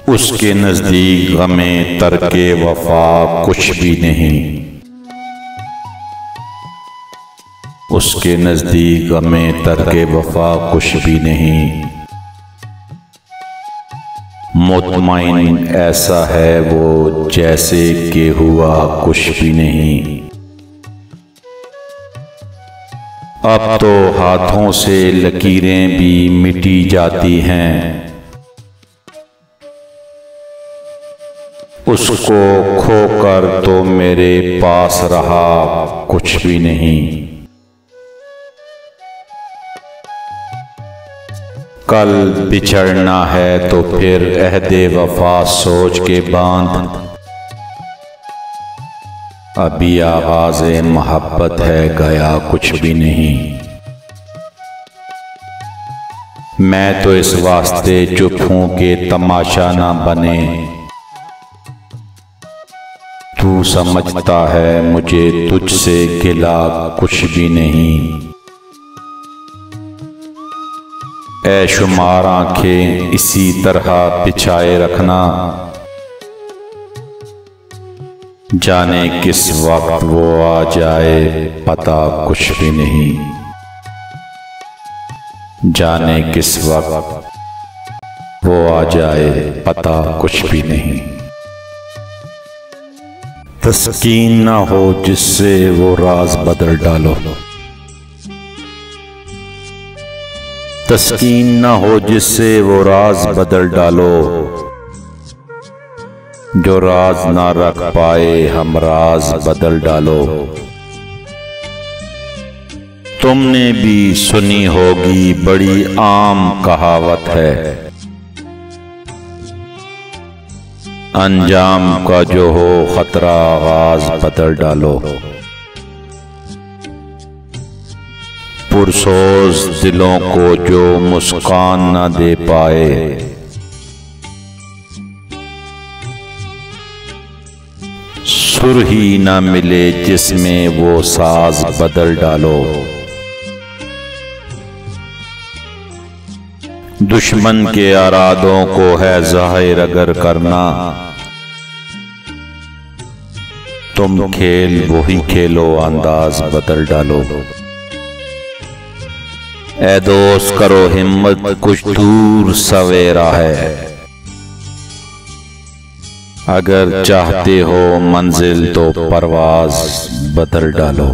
उसके नजदीक गमे तरके वफा कुछ भी नहीं। उसके नजदीक गमे तरके वफा कुछ भी नहीं। मुतमईन ऐसा है वो जैसे कि हुआ कुछ भी नहीं। अब तो हाथों से लकीरें भी मिटी जाती हैं, उसको खोकर तो मेरे पास रहा कुछ भी नहीं। कल बिछड़ना है तो फिर अहदे वफा सोच के बांध। अभी आगाज़े मोहब्बत है गया कुछ भी नहीं। मैं तो इस वास्ते चुप हूं कि तमाशा ना बने। तू समझता है मुझे तुझसे गिला कुछ भी नहीं। ऐ शुमार आंखें इसी तरह बिछाए रखना, जाने किस वक्त वो आ जाए पता कुछ भी नहीं। जाने किस वक्त वो आ जाए पता कुछ भी नहीं। तस्कीन ना हो जिससे वो राज बदल डालो। तस्कीन ना हो जिससे वो राज बदल डालो। जो राज ना रख पाए हम राज बदल डालो। तुमने भी सुनी होगी बड़ी आम कहावत है, अंजाम का जो हो खतरा आगाज बदल डालो। पुरसोज दिलों को जो मुस्कान न दे पाए, सुर ही न मिले जिसमें वो साज बदल डालो। दुश्मन के अरादों को है जाहिर अगर करना, तुम खेल वही खेलो अंदाज बदल डालो। ऐ दोस्त करो हिम्मत कुछ दूर सवेरा है, अगर चाहते हो मंजिल तो परवाज बदल डालो।